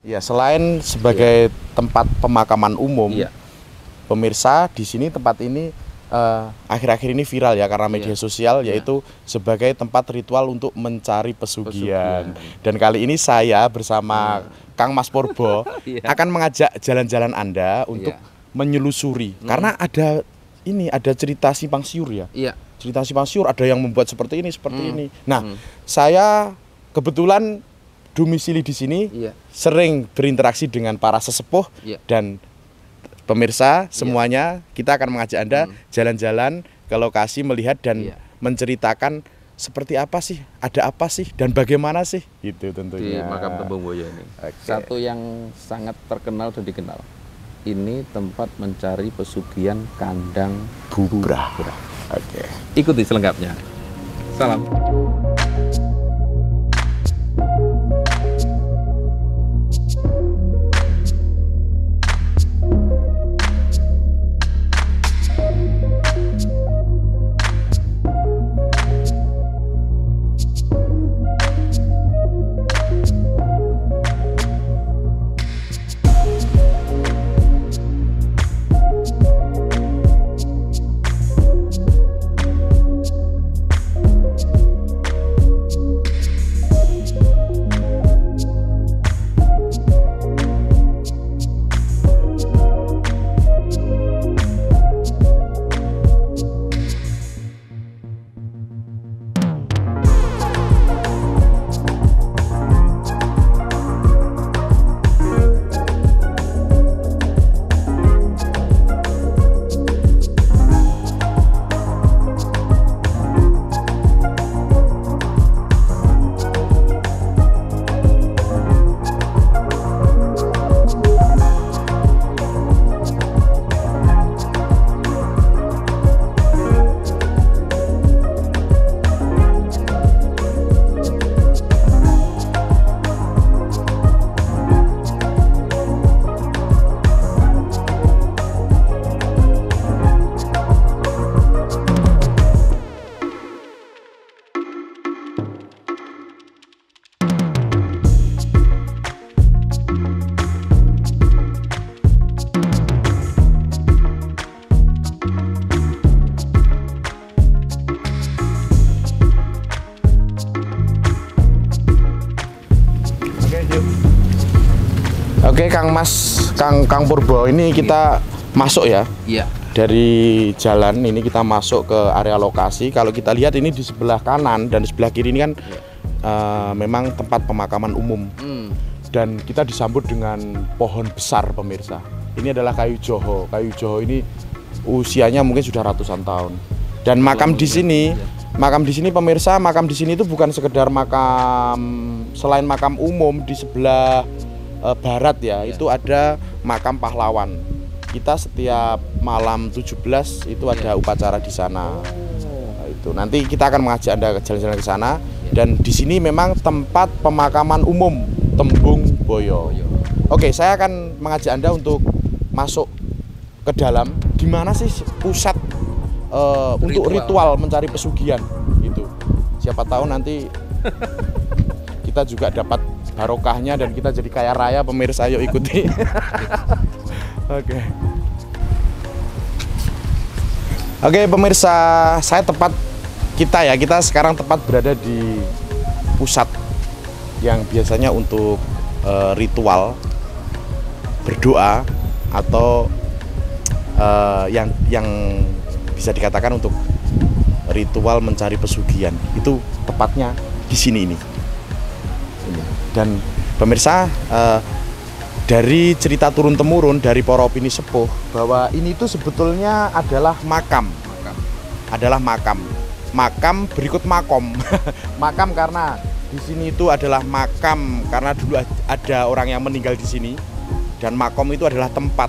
Ya, selain sebagai tempat pemakaman umum, pemirsa, di sini tempat ini akhir-akhir ini viral ya karena media sosial, yaitu sebagai tempat ritual untuk mencari pesugihan. Dan kali ini saya bersama Kang Mas Purbo akan mengajak jalan-jalan Anda untuk menyelusuri, karena ada cerita simpang siur ya. Cerita simpang siur, ada yang membuat seperti ini, ini. Nah, saya kebetulan domisili di sini, sering berinteraksi dengan para sesepuh dan pemirsa semuanya. Kita akan mengajak Anda jalan-jalan ke lokasi, melihat dan menceritakan seperti apa sih, ada apa sih, dan bagaimana sih, gitu tentunya. Di makam Tembung Boyo ini. Satu yang sangat terkenal dan dikenal. Ini tempat mencari pesugihan kandang Bubrah. Ikuti selengkapnya. Salam. Oke, Kang Purbo, ini kita masuk ya. Dari jalan ini kita masuk ke area lokasi. Kalau kita lihat ini di sebelah kanan dan di sebelah kiri ini kan memang tempat pemakaman umum. Dan kita disambut dengan pohon besar, pemirsa. Ini adalah kayu joho. Kayu joho ini usianya mungkin sudah ratusan tahun. Dan makam di sini, pemirsa, makam di sini itu bukan sekedar makam, selain makam umum di sebelah barat ya, itu ada makam pahlawan. Kita setiap malam 17 itu ada upacara di sana. Itu nanti kita akan mengajak Anda jalan-jalan ke sana. Dan di sini memang tempat pemakaman umum Tembung Boyo. Oke, saya akan mengajak Anda untuk masuk ke dalam. Di mana sih pusat untuk ritual mencari pesugihan itu? Siapa tahu nanti kita juga dapat barokahnya dan kita jadi kaya raya, pemirsa. Yuk ikuti. Oke, pemirsa, kita sekarang tepat berada di pusat yang biasanya untuk ritual berdoa atau yang bisa dikatakan untuk ritual mencari pesugihan. Itu tepatnya di sini ini. Dan pemirsa, dari cerita turun-temurun dari para opini sepuh bahwa ini itu sebetulnya adalah makam berikut makom. Makam karena di sini itu adalah makam karena dulu ada orang yang meninggal di sini, dan makom itu adalah tempat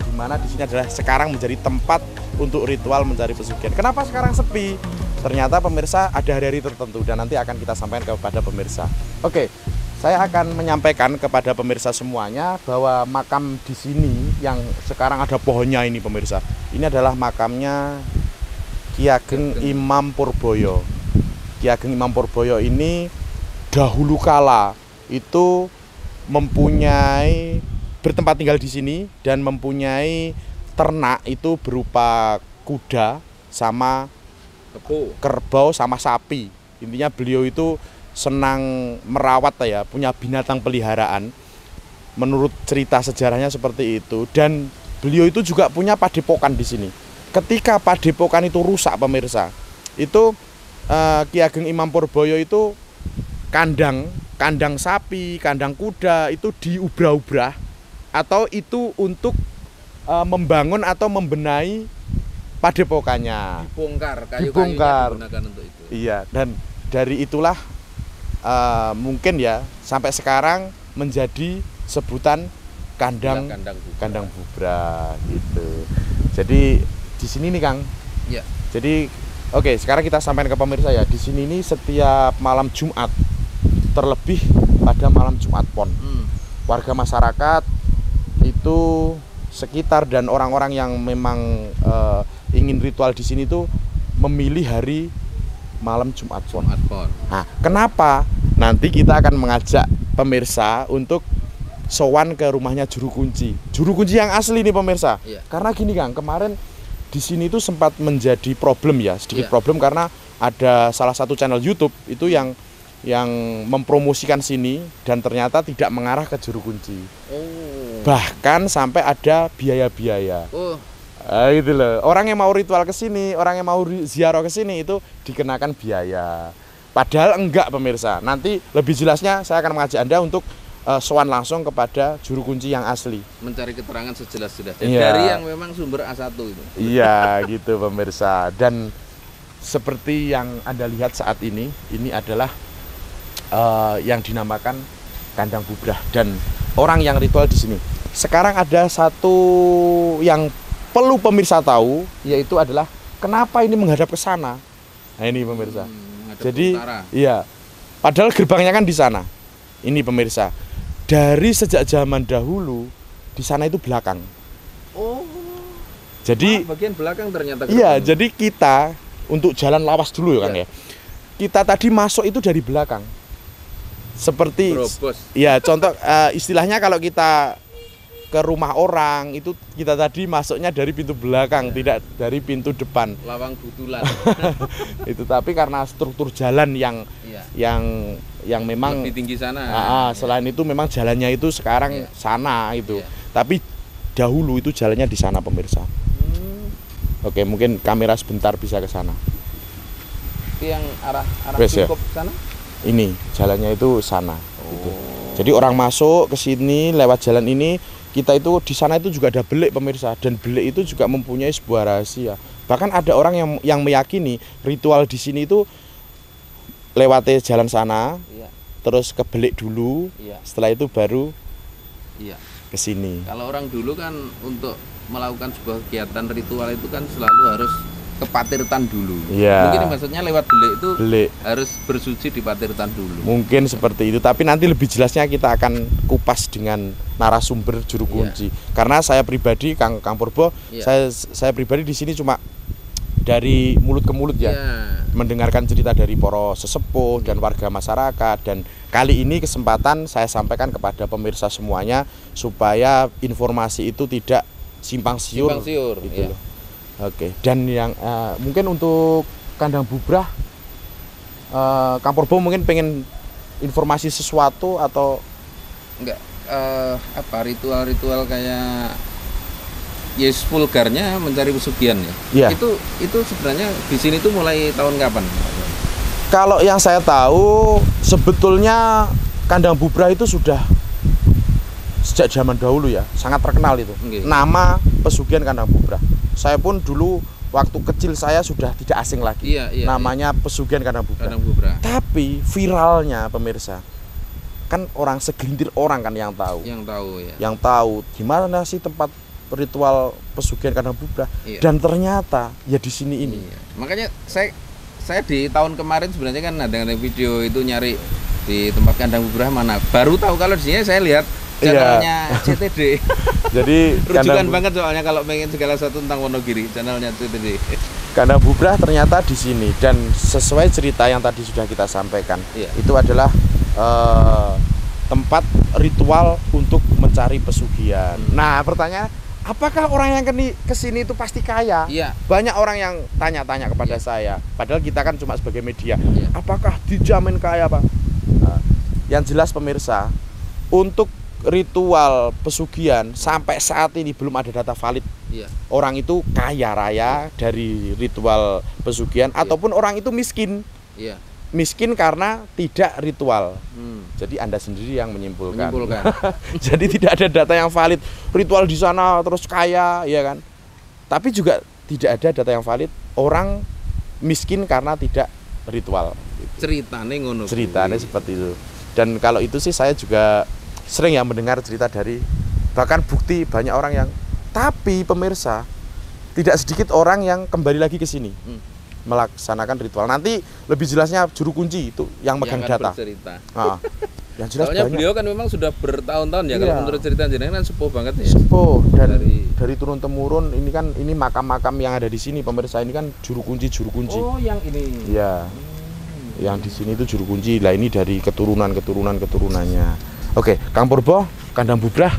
di mana di sini adalah sekarang menjadi tempat untuk ritual mencari pesugihan. Kenapa sekarang sepi? Ternyata pemirsa ada hari-hari tertentu dan nanti akan kita sampaikan kepada pemirsa. Oke, saya akan menyampaikan kepada pemirsa semuanya bahwa makam di sini yang sekarang ada pohonnya ini, pemirsa, ini adalah makamnya Ki Ageng Imam Purboyo. Ki Ageng Imam Purboyo ini dahulu kala itu mempunyai bertempat tinggal di sini dan mempunyai ternak itu berupa kuda sama kerbau sama sapi. Intinya beliau itu senang merawat ya, punya binatang peliharaan. Menurut cerita sejarahnya seperti itu, dan beliau itu juga punya padepokan di sini. Ketika padepokan itu rusak pemirsa, itu Ki Ageng Imam Poerboyo itu kandang sapi, kandang kuda itu diubah-ubah atau itu untuk membangun atau membenahi padepokannya. Dibongkar, dibongkar. Digunakan untuk itu. Iya, dan dari itulah mungkin ya sampai sekarang menjadi sebutan kandang Bubra gitu. Jadi di sini nih Kang. Iya. Jadi oke, sekarang kita sampaikan ke pemirsa ya. Di sini nih setiap malam Jumat, terlebih pada malam Jumat Pon, warga masyarakat itu sekitar dan orang-orang yang memang ingin ritual di sini tuh memilih hari malam Jumat Pon. Nah, kenapa? Nanti kita akan mengajak pemirsa untuk sowan ke rumahnya juru kunci yang asli nih pemirsa. Iya. Karena gini Kang, kemarin di sini tuh sempat menjadi problem ya, sedikit problem karena ada salah satu channel YouTube itu yang mempromosikan sini dan ternyata tidak mengarah ke juru kunci. Bahkan sampai ada biaya-biaya. Gitu loh. Orang yang mau ritual ke sini, orang yang mau ziarah ke sini itu dikenakan biaya. Padahal enggak pemirsa. Nanti lebih jelasnya saya akan mengajak Anda untuk sowan langsung kepada juru kunci yang asli. Mencari keterangan sejelas-jelasnya dari yang memang sumber A1 itu. Iya, gitu pemirsa. Dan seperti yang Anda lihat saat ini adalah yang dinamakan kandang Bubra dan orang yang ritual di sini. Sekarang ada satu yang perlu pemirsa tahu, yaitu adalah kenapa ini menghadap ke sana. Nah ini pemirsa. Jadi iya, padahal gerbangnya kan di sana. Ini pemirsa. Dari sejak zaman dahulu di sana itu belakang. Jadi bagian belakang ternyata. Iya, jadi kita untuk jalan lawas dulu ya Kang ya. Kita tadi masuk itu dari belakang. Seperti ya contoh istilahnya kalau kita ke rumah orang itu kita tadi masuknya dari pintu belakang, tidak dari pintu depan. Lawang butulan. Itu tapi karena struktur jalan yang memang lebih tinggi sana. Selain itu memang jalannya itu sekarang sana itu. Tapi dahulu itu jalannya di sana pemirsa. Oke, mungkin kamera sebentar bisa ke sana. Yang arah cukup sana? Ini jalannya itu sana. Gitu. Jadi orang masuk ke sini lewat jalan ini, kita itu di sana itu juga ada belik pemirsa, dan belik itu juga mempunyai sebuah rahasia. Bahkan ada orang yang meyakini ritual di sini itu lewati jalan sana, terus ke belik dulu, setelah itu baru ke sini. Kalau orang dulu kan untuk melakukan sebuah kegiatan ritual itu kan selalu harus ke Patirtan dulu. Mungkin maksudnya lewat belik itu harus bersuci di Patirtan dulu. Mungkin seperti itu, tapi nanti lebih jelasnya kita akan kupas dengan narasumber juru kunci. Karena saya pribadi Kang Poerbo, saya pribadi di sini cuma dari mulut ke mulut mendengarkan cerita dari para sesepuh dan warga masyarakat, dan kali ini kesempatan saya sampaikan kepada pemirsa semuanya supaya informasi itu tidak simpang siur gitu loh. Oke, dan yang mungkin untuk kandang Bubra, Kang Poerbo mungkin pengen informasi sesuatu atau enggak? Ritual-ritual kayak yes vulgarnya mencari pesugihan ya. Itu sebenarnya di sini tuh mulai tahun kapan? Kalau yang saya tahu sebetulnya kandang Bubra itu sudah sejak zaman dahulu ya, sangat terkenal itu. Nama pesugihan kandang Bubra. Saya pun dulu waktu kecil saya sudah tidak asing lagi. Namanya pesugihan kandang Bubra. Tapi viralnya pemirsa, kan orang segelintir orang kan yang tahu. Yang tahu gimana sih tempat ritual pesugihan kandang Bubra. Dan ternyata ya di sini ini. Makanya saya di tahun kemarin sebenarnya kan ada video itu nyari di tempat kandang Bubra mana. Baru tahu kalau di sini saya lihat channelnya CTD. Jadi rujukan banget soalnya kalau pengen segala sesuatu tentang Wonogiri, channelnya CTD. Kandang Bubra ternyata di sini, dan sesuai cerita yang tadi sudah kita sampaikan, itu adalah tempat ritual untuk mencari pesugihan. Nah, pertanyaan, apakah orang yang kesini itu pasti kaya? Iya. Banyak orang yang tanya-tanya kepada saya. Padahal kita kan cuma sebagai media. Apakah dijamin kaya, Pak? Nah, yang jelas pemirsa, untuk ritual pesugihan sampai saat ini belum ada data valid. Orang itu kaya raya dari ritual pesugihan ataupun orang itu miskin. Miskin karena tidak ritual. Jadi Anda sendiri yang menyimpulkan. Jadi tidak ada data yang valid. Ritual di sana terus kaya, ya kan? Tapi juga tidak ada data yang valid orang miskin karena tidak ritual. Ceritane ngono. Ceritane seperti itu. Dan kalau itu sih saya juga sering ya mendengar cerita dari, bahkan bukti banyak orang yang, tapi pemirsa, tidak sedikit orang yang kembali lagi ke sini melaksanakan ritual. Nanti lebih jelasnya juru kunci itu yang megang data. Yang jelas soalnya beliau kan memang sudah bertahun-tahun ya, kalau menurut cerita jenengan kan sepuh banget ya. Sepuh, dan dari turun temurun ini makam-makam yang ada di sini pemirsa, ini kan juru kunci. Oh, yang ini. Iya. Yang di sini itu juru kunci. Lah ini dari keturunannya. Oke, Kang Purbo, Kandang Bubrah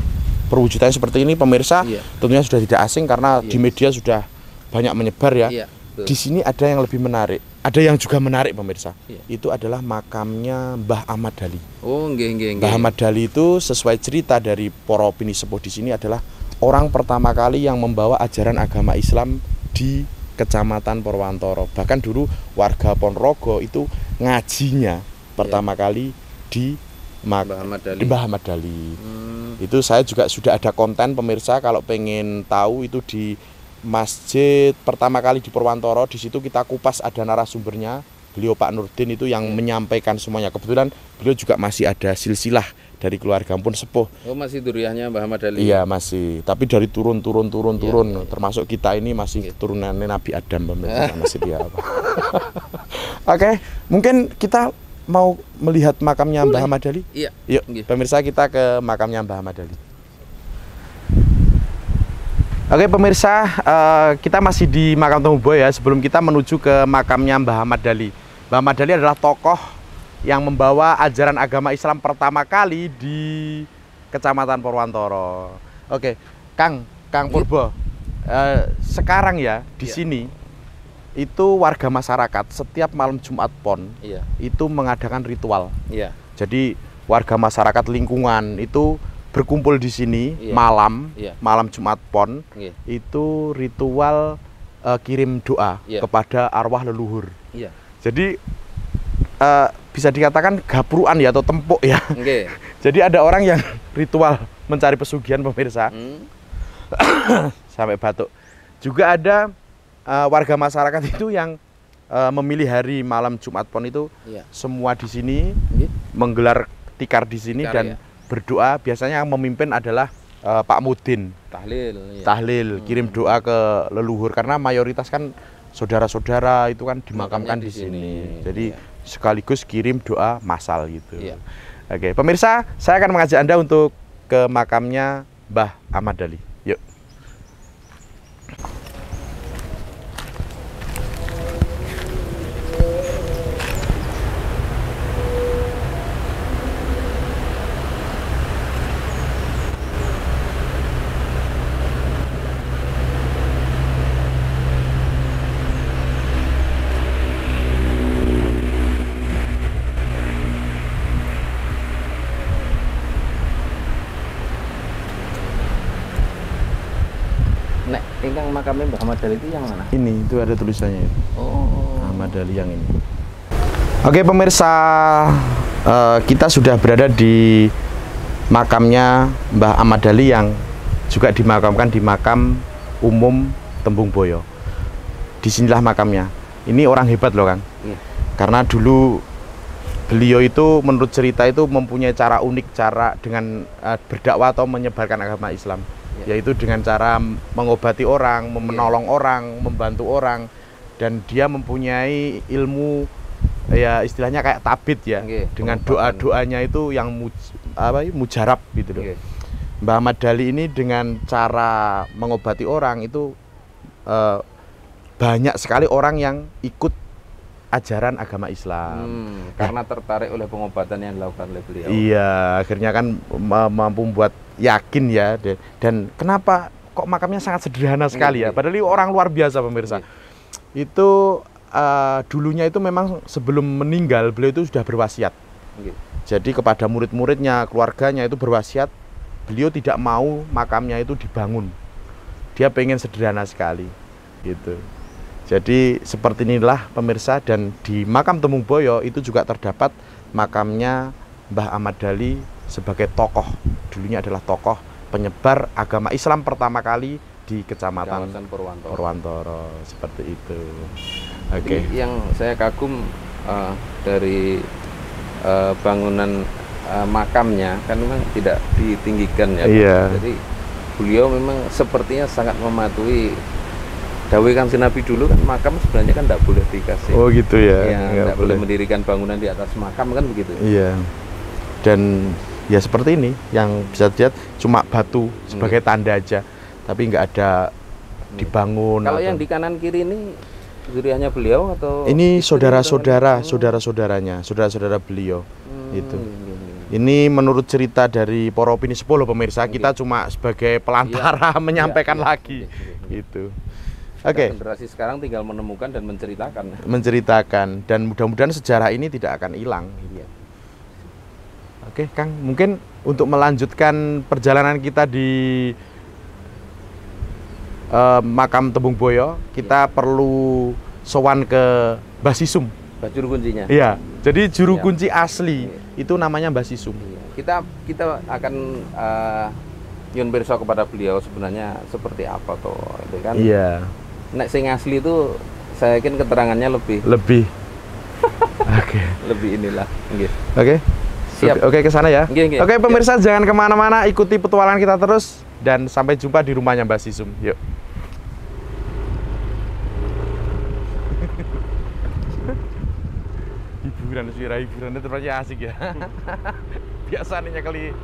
perwujudannya seperti ini pemirsa. Tentunya sudah tidak asing karena di media sudah banyak menyebar ya. Di sini ada yang lebih menarik, ada yang juga menarik pemirsa. Itu adalah makamnya Mbah Ahmad Dali. Oh, nggih. Mbah Ahmad Dali itu sesuai cerita dari para pinisepuh di sini adalah orang pertama kali yang membawa ajaran agama Islam di Kecamatan Purwantoro. Bahkan dulu warga Ponorogo itu ngajinya pertama kali di Mbah Ahmad Dali. Itu saya juga sudah ada konten pemirsa, kalau pengen tahu itu di masjid pertama kali di Purwantoro, di situ kita kupas, ada narasumbernya, beliau Pak Nurdin itu yang menyampaikan semuanya. Kebetulan beliau juga masih ada silsilah dari keluarga pun sepuh. Oh, masih duriyahnya Mbah Ahmad Dali. Iya, masih. Tapi dari turun. Termasuk kita ini masih turunannya Nabi Adam pemirsa, masih dia apa. Oke, mungkin kita mau melihat makamnya Mbah Ahmad Dali? Iya. Yuk, pemirsa, kita ke makamnya Mbah Ahmad Dali. Oke pemirsa, kita masih di makam Tomubo ya. Sebelum kita menuju ke makamnya Mbah Ahmad Dali. Mbah Ahmad Dali adalah tokoh yang membawa ajaran agama Islam pertama kali di Kecamatan Purwantoro. Oke, Kang Purbo, sekarang ya di sini itu warga masyarakat setiap malam Jumat Pon itu mengadakan ritual. Jadi warga masyarakat lingkungan itu berkumpul di sini malam Jumat Pon itu ritual kirim doa kepada arwah leluhur. Jadi bisa dikatakan gapruan ya atau tempuk ya. Jadi ada orang yang ritual mencari pesugihan pemirsa. Sampai batuk. Juga ada warga masyarakat itu yang memilih hari malam Jumat Pon itu semua di sini menggelar tikar di sini dan berdoa. Biasanya yang memimpin adalah Pak Mudin. Tahlil, kirim doa ke leluhur karena mayoritas kan saudara-saudara itu kan dimakamkan di sini. Jadi sekaligus kirim doa massal gitu. Oke, pemirsa, saya akan mengajak Anda untuk ke makamnya Mbah Ahmad Dali. Yuk. Ingkang makamnya Mbah Ahmad Dali itu yang mana? Ini, itu ada tulisannya itu. Oh, Ahmad Dali yang ini. Oke pemirsa, kita sudah berada di makamnya Mbah Ahmad Dali yang juga dimakamkan di makam umum Tembung Boyo. Disinilah makamnya. Ini orang hebat loh Kang. Karena dulu beliau itu menurut cerita itu mempunyai cara unik, cara dengan berdakwah atau menyebarkan agama Islam. Yaitu dengan cara mengobati orang, menolong orang, membantu orang, dan dia mempunyai ilmu ya istilahnya kayak tabit ya, dengan doa-doanya itu yang mujarab gitu loh. Mbah Ahmad Dali ini dengan cara mengobati orang itu banyak sekali orang yang ikut ajaran agama Islam. Karena tertarik oleh pengobatan yang dilakukan oleh beliau. Iya, akhirnya kan mampu membuat yakin ya. Dan kenapa kok makamnya sangat sederhana sekali ya? Padahal ini orang luar biasa pemirsa. Itu dulunya itu memang sebelum meninggal beliau itu sudah berwasiat. Jadi kepada murid-muridnya, keluarganya itu berwasiat, beliau tidak mau makamnya itu dibangun. Dia pengen sederhana sekali, gitu. Jadi seperti inilah pemirsa, dan di makam Temung Boyo itu juga terdapat makamnya Mbah Ahmad Dali sebagai tokoh. Dulunya adalah tokoh penyebar agama Islam pertama kali di Kecamatan Purwantoro. Seperti itu. Oke. Yang saya kagum dari bangunan makamnya kan memang tidak ditinggikan ya. Iya. Jadi beliau memang sepertinya sangat mematuhi dawuh Kanjeng Nabi dulu kan, makam sebenarnya kan tidak boleh dikasih. Oh gitu ya. Tidak boleh mendirikan bangunan di atas makam kan begitu. Iya. Dan ya seperti ini yang bisa dilihat cuma batu sebagai tanda aja, tapi nggak ada dibangun. Kalau yang di kanan kiri ini zuriatnya beliau atau? Ini saudara-saudara, saudara-saudaranya, saudara-saudara beliau. Itu. Ini menurut cerita dari para Pinispo loh pemirsa, kita cuma sebagai pelantara menyampaikan lagi. Gitu. Oke. Generasi sekarang tinggal menemukan dan menceritakan. Menceritakan, dan mudah-mudahan sejarah ini tidak akan hilang. Oke, Kang, mungkin untuk melanjutkan perjalanan kita di makam Temung Boyo, kita perlu sowan ke Mbah Sisum. Juru kuncinya. Iya. Jadi juru kunci asli itu namanya Mbah Sisum. Kita akan nyun pirsa kepada beliau sebenarnya seperti apa toh, itu kan. Iya. Nek sing asli itu saya yakin keterangannya lebih. Oke. Lebih inilah. Oke. Siap. Oke, ke sana ya. Oke, pemirsa jangan kemana-mana, ikuti petualangan kita terus dan sampai jumpa di rumahnya Mbah Sisum. Yuk. Hiburannya ternyata asik ya. Biasanya kali